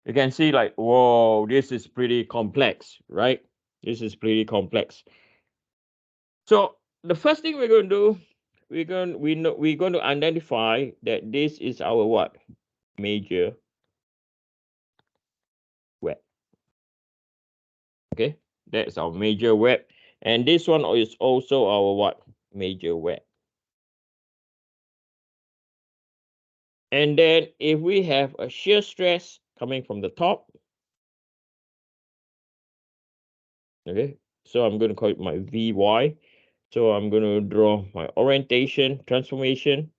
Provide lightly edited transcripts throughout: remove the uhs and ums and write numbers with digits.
you can see like, whoa, this is pretty complex, right? This is pretty complex. So the first thing we're going to do, we're going to identify that this is our what? Major web. Okay, that's our major web. And this one is also our what? Major web. And then if we have a shear stress coming from the top, okay, so I'm going to call it my Vy. So I'm going to draw my orientation transformation.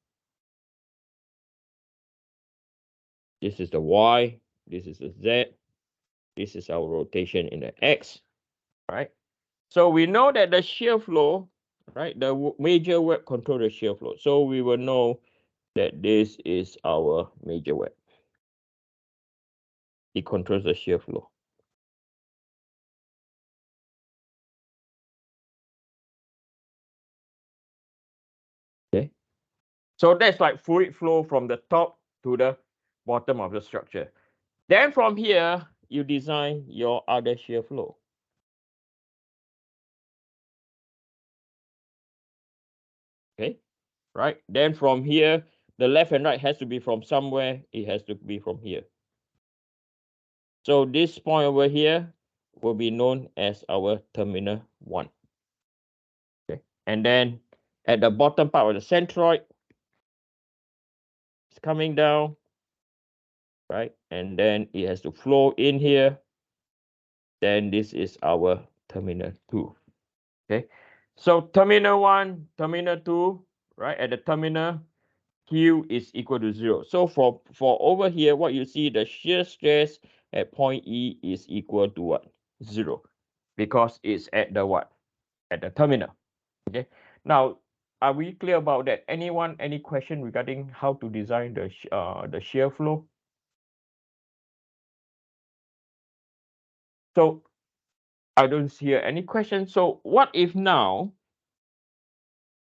This is the Y, this is the Z, this is our rotation in the X, right? So we know that the shear flow, right, the major web control the shear flow. So we will know that this is our major web. It controls the shear flow. Okay. So that's like fluid flow from the top to the bottom of the structure. Then from here, you design your other shear flow. Okay, right? Then from here, the left and right has to be from somewhere. It has to be from here. So this point over here will be known as our terminal 1. Okay, and then at the bottom part of the centroid, it's coming down, right? And then it has to flow in here. Then this is our terminal 2. Okay, so terminal 1, terminal 2, right? At the terminal, Q is equal to 0. So for over here, what you see, the shear stress at point E is equal to what? 0, because it's at the what? At the terminal. Okay. Now, are we clear about that? Anyone, any question regarding how to design the shear flow? So I don't hear any question. So what if now?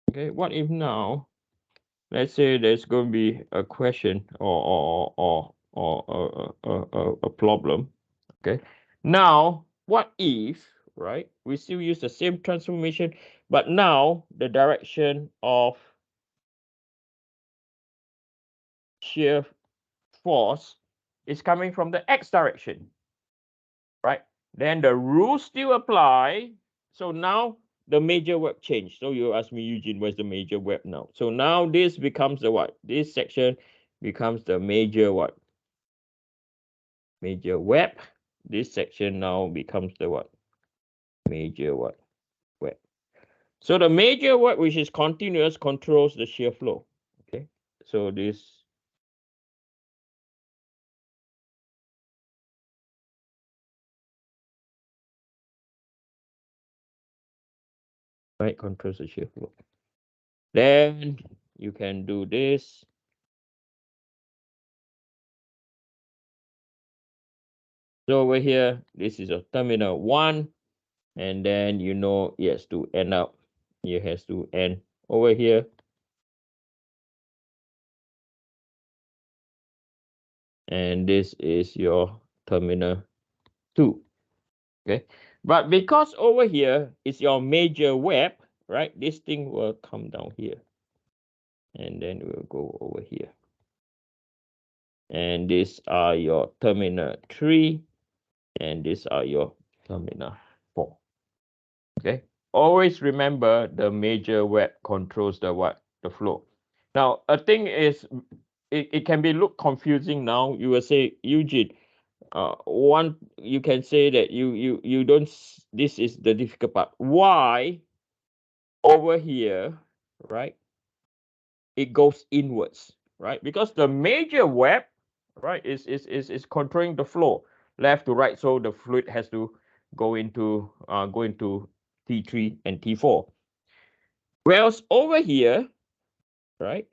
Okay, what if now? Let's say there's going to be a question or a problem. Okay. Now, what if, right? We still use the same transformation, but now the direction of shear force is coming from the X direction, right? Then the rules still apply. So now the major web changed. So you ask me, Eugene, where's the major web now? So now this becomes the what? This section becomes the major what? Major web. This section now becomes the what? Major what? Web. So the major web, which is continuous, controls the shear flow. Okay. So this right controls the shear flow. Then you can do this. So over here, this is a terminal 1, and then you know it has to end up. It has to end over here. And this is your terminal 2. Okay. But because over here is your major web, right? This thing will come down here. And then we'll go over here. And these are your terminal 3. And these are your terminal 4. Okay. Always remember the major web controls the what? The flow. Now, a thing is, it can be look confusing now. You will say, Eugene, one, you can say that you don't, this is the difficult part. Why over here, right? It goes inwards, right? Because the major web, right, is controlling the flow left to right. So the fluid has to go into T3 and T4. Whereas over here, right,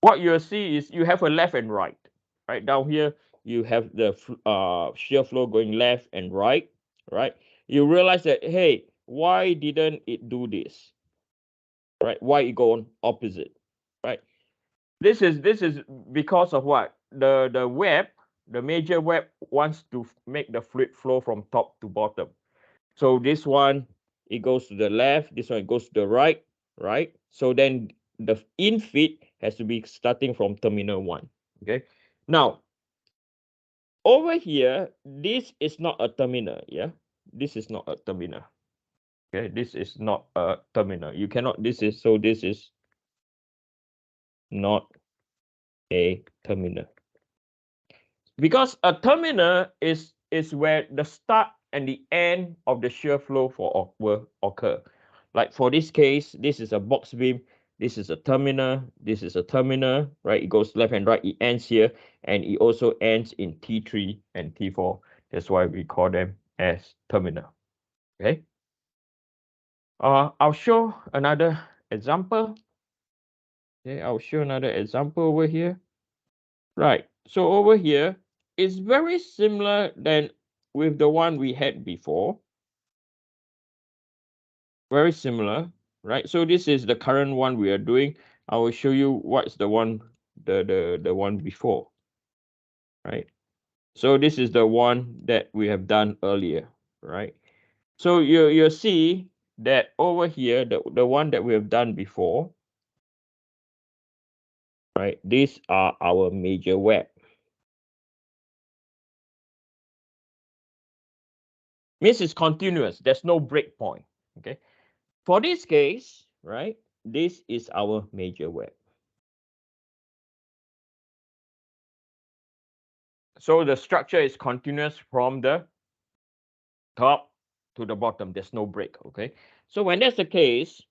what you'll see is you have a left and right. Right down here, you have the shear flow going left and right. Right, you realize that, hey, why didn't it do this? Right, why it go on opposite? Right, this is because of what? The web, the major web wants to make the fluid flow from top to bottom. So this one, it goes to the left, this one it goes to the right, right? So then the infeed has to be starting from terminal 1, okay? Now, over here, this is not a terminal, yeah? This is not a terminal, okay? This is not a terminal. You cannot, this is not a terminal. Because a terminal is where the start and the end of the shear flow will occur. Like for this case, this is a box beam, this is a terminal, this is a terminal, right? It goes left and right, it ends here, and it also ends in T3 and T4. That's why we call them as terminal. Okay. I'll show another example. Okay, I'll show another example over here. Right. So over here, it's very similar than with the one we had before. Very similar, right? So this is the current one we are doing. I will show you what's the one, the one before, right? So this is the one that we have done earlier, right? So you'll see that over here, the one that we have done before, right? These are our major web. Means it's continuous. There's no break point, okay? For this case, right, this is our major web. So the structure is continuous from the top to the bottom. There's no break, okay? So when that's the case,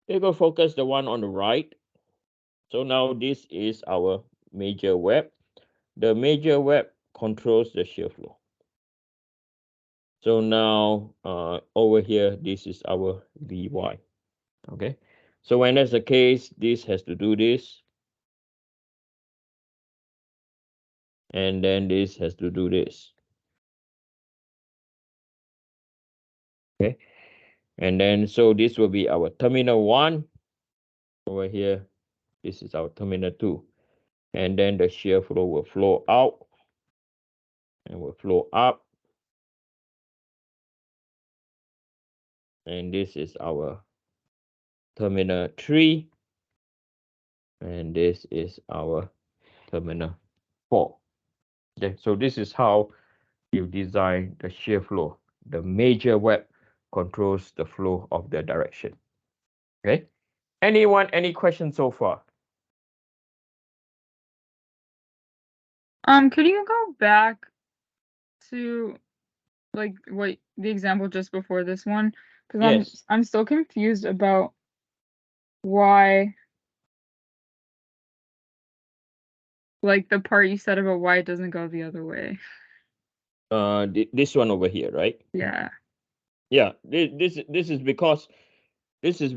we go focus the one on the right. So now this is our major web. The major web controls the shear flow. So now over here, this is our Vy, okay? So when that's the case, this has to do this. And then this has to do this. Okay. And then, so this will be our terminal 1. Over here, this is our terminal 2. And then the shear flow will flow out and will flow up. And this is our terminal 3. And this is our terminal 4. Okay, so this is how you design the shear flow. The major web controls the flow of the direction. Okay. Anyone, any questions so far? Could you go back to like what the example just before this one? Because Yes. I'm still confused about why, like the part you said about why it doesn't go the other way. This one over here, right? Yeah. Yeah. This is because when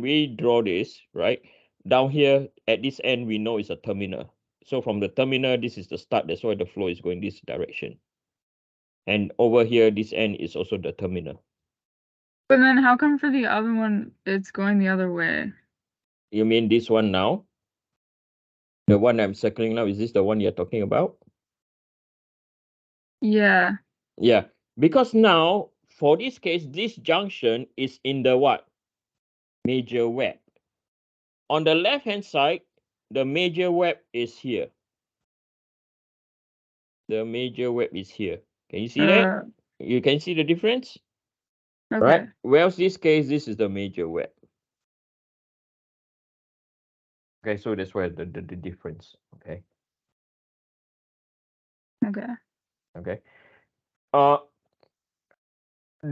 we draw this, right, down here at this end we know it's a terminal. So from the terminal, this is the start. That's why the flow is going this direction. And over here, this end is also the terminal. But then how come for the other one it's going the other way? You mean this one now? The one I'm circling now, is this the one you're talking about? Yeah. Yeah, because now for this case, this junction is in the what? Major web. On the left hand side, the major web is here. The major web is here. Can you see that? You can see the difference? Okay. Right? Whereas this case, this is the major web. Okay, so that's where the difference. Okay. Okay. Okay.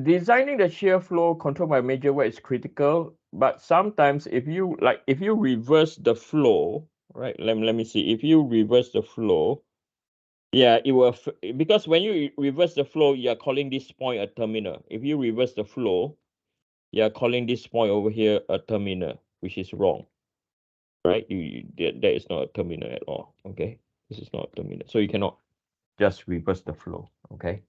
Designing the shear flow controlled by major web is critical, but sometimes if you reverse the flow, right? Let me see. If you reverse the flow, yeah, it will, because when you reverse the flow, you are calling this point a terminal. If you reverse the flow, you are calling this point over here a terminal, which is wrong, right? That is not a terminal at all. Okay, this is not a terminal, so you cannot just reverse the flow. Okay.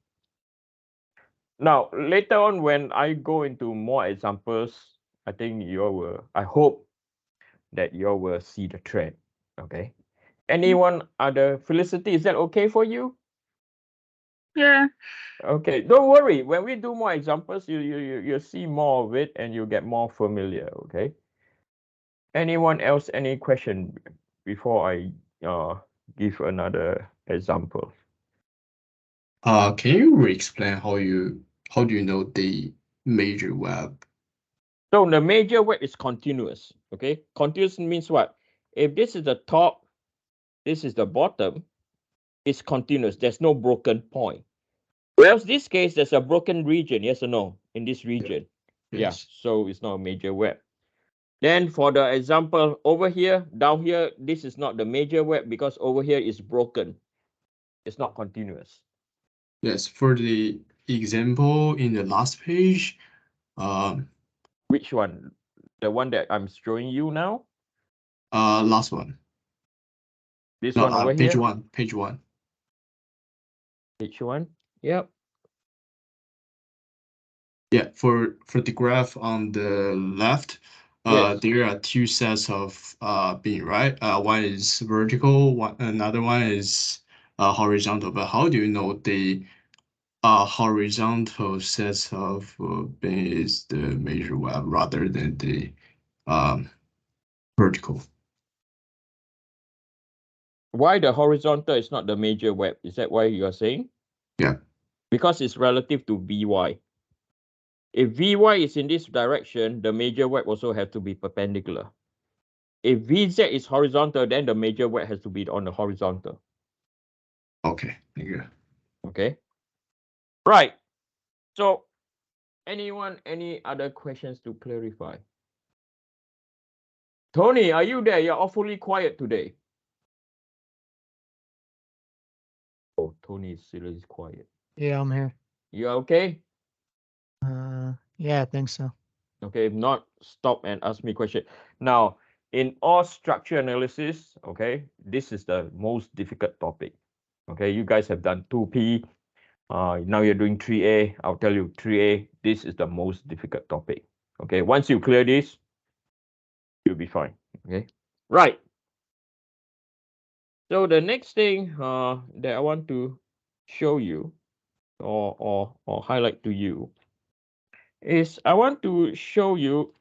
Now, later on, when I go into more examples, I think I hope that you will see the trend. Okay. Anyone other? Felicity, is that okay for you? Yeah. Okay, don't worry. When we do more examples, you see more of it and you get more familiar. Okay. Anyone else? Any question before I give another example? Can you re-explain how do you know the major web? So the major web is continuous. Okay, continuous means what? If this is the top, this is the bottom, it's continuous. There's no broken point. Whereas this case, there's a broken region, yes or no, in this region. Yeah, Yes. so it's not a major web. Then for the example over here, down here, this is not the major web because over here is broken. It's not continuous. Yes. For the example in the last page, Which one? The one that I'm showing you now? last one. This No, one over page here? one. Page one. Which one? Yep. Yeah. For the graph on the left, Yes. there are two sets of beam, right? One is vertical, another one is horizontal. But how do you know the horizontal sets of beam is the major web rather than the vertical? Why the horizontal is not the major web? Is that why you are saying? Yeah. Because it's relative to Vy. If Vy is in this direction, the major web also has to be perpendicular. If Vz is horizontal, then the major web has to be on the horizontal. Okay. Thank you. Okay. Right. So, anyone, any other questions to clarify? Tony, are you there? You're awfully quiet today. Oh, Tony is seriously quiet. Yeah, I'm here. You okay? Yeah, I think so. Okay, if not, stop and ask me question. Now, in all structure analysis, okay, this is the most difficult topic. Okay, you guys have done 2P. Now you're doing 3A. I'll tell you 3A, this is the most difficult topic. Okay, once you clear this, you'll be fine. Okay, right. So the next thing that I want to show you or highlight to you is I want to show you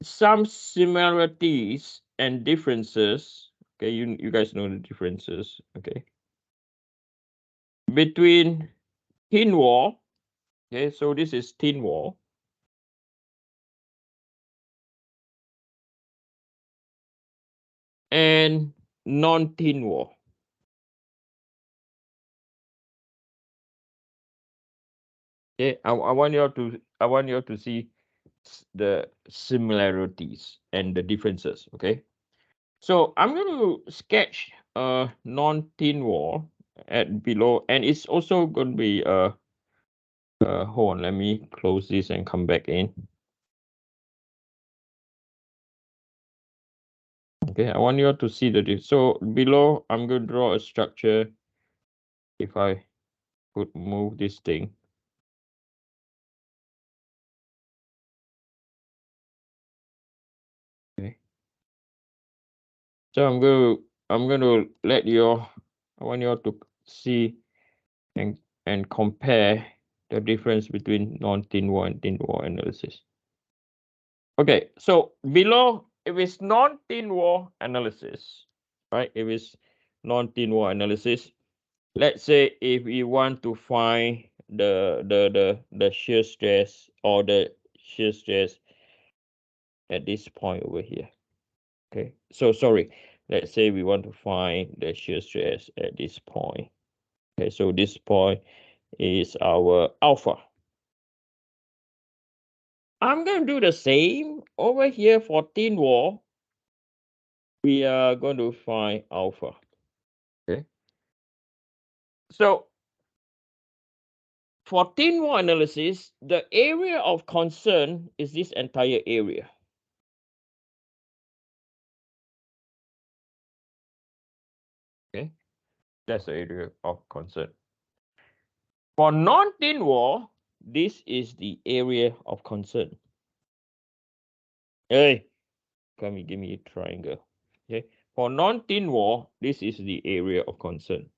some similarities and differences. Okay, you guys know the differences. Okay, between thin wall. Okay, so this is thin wall. And non-thin wall. Okay, I want you all to see the similarities and the differences. Okay, so I'm going to sketch a non-thin wall at below, and it's also going to be hold on, let me close this and come back in. Okay, I want you all to see the so below I'm going to draw a structure. If I could move this thing. Okay. So I'm going to let you all, I want you all to see and compare the difference between non-thin wall and thin wall analysis. Okay, so below, if it's non-thin wall analysis, right? If it's non-thin wall analysis, let's say if we want to find the shear stress or the shear stress at this point over here. Okay, so sorry, let's say we want to find the shear stress at this point. Okay, so this point is our alpha. I'm going to do the same over here for thin wall. We are going to find alpha. Okay. So for thin wall analysis, the area of concern is this entire area. Okay, that's the area of concern. For non-thin wall, this is the area of concern. Hey, come here, give me a triangle. Okay. For non-thin wall, this is the area of concern.